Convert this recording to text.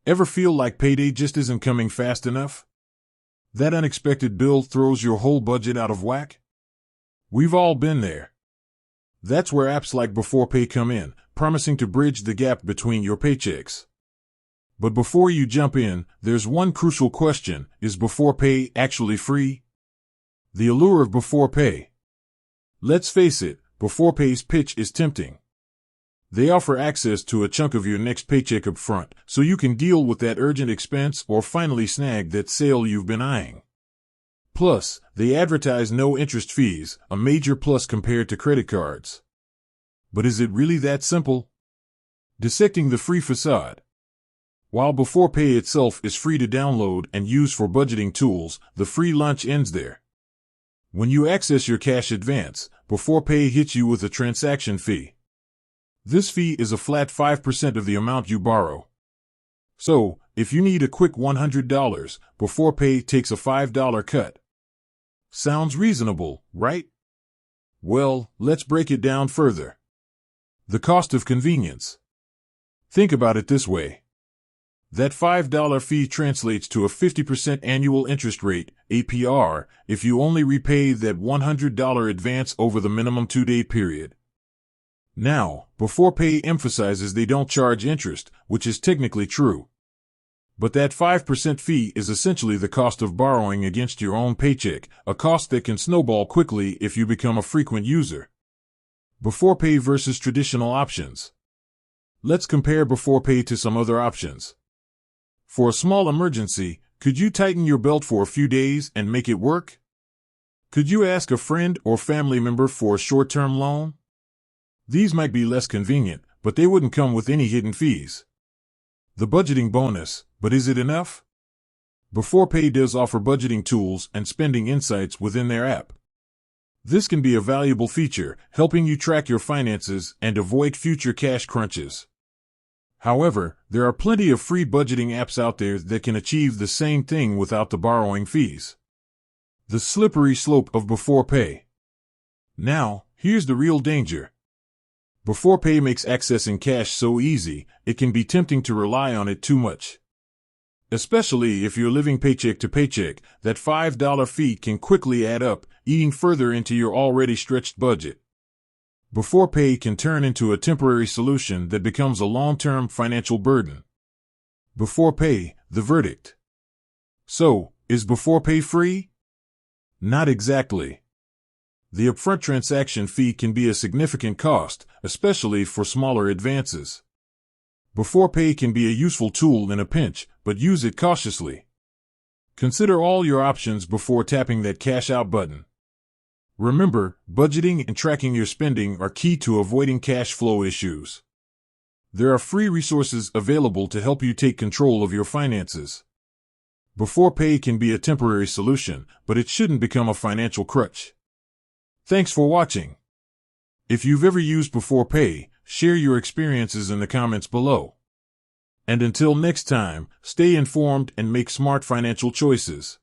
Ever feel like payday just isn't coming fast enough? That unexpected bill throws your whole budget out of whack? We've all been there. That's where apps like beforepay come in, promising to bridge the gap between your paychecks. But before you jump in, there's one crucial question: is beforepay actually free? The allure of beforepay. Let's face it, beforepay's pitch is tempting. They offer access to a chunk of your next paycheck up front, so you can deal with that urgent expense or finally snag that sale you've been eyeing. Plus, they advertise no interest fees, a major plus compared to credit cards. But is it really that simple? Dissecting the free facade. While beforepay itself is free to download and use for budgeting tools, the free lunch ends there. When you access your cash advance, beforepay hits you with a transaction fee. This fee is a flat 5% of the amount you borrow. So, if you need a quick $100, beforepay takes a $5 cut. Sounds reasonable, right? Well, let's break it down further. The cost of convenience. Think about it this way. That $5 fee translates to a 50% annual interest rate, APR, if you only repay that $100 advance over the minimum 2-day period. Now, beforepay emphasizes they don't charge interest, which is technically true. But that 5% fee is essentially the cost of borrowing against your own paycheck, a cost that can snowball quickly if you become a frequent user. Beforepay versus traditional options. Let's compare beforepay to some other options. For a small emergency, could you tighten your belt for a few days and make it work? Could you ask a friend or family member for a short-term loan? These might be less convenient, but they wouldn't come with any hidden fees. The budgeting bonus, but is it enough? Beforepay does offer budgeting tools and spending insights within their app. This can be a valuable feature, helping you track your finances and avoid future cash crunches. However, there are plenty of free budgeting apps out there that can achieve the same thing without the borrowing fees. The slippery slope of beforepay. Now, here's the real danger. Beforepay makes accessing cash so easy, it can be tempting to rely on it too much. Especially if you're living paycheck to paycheck, that $5 fee can quickly add up, eating further into your already stretched budget. Beforepay can turn into a temporary solution that becomes a long-term financial burden. Beforepay, the verdict. So, is beforepay free? Not exactly. The upfront transaction fee can be a significant cost, especially for smaller advances. Beforepay can be a useful tool in a pinch, but use it cautiously. Consider all your options before tapping that cash out button. Remember, budgeting and tracking your spending are key to avoiding cash flow issues. There are free resources available to help you take control of your finances. Beforepay can be a temporary solution, but it shouldn't become a financial crutch. Thanks for watching. If you've ever used beforepay, share your experiences in the comments below. And until next time, stay informed and make smart financial choices.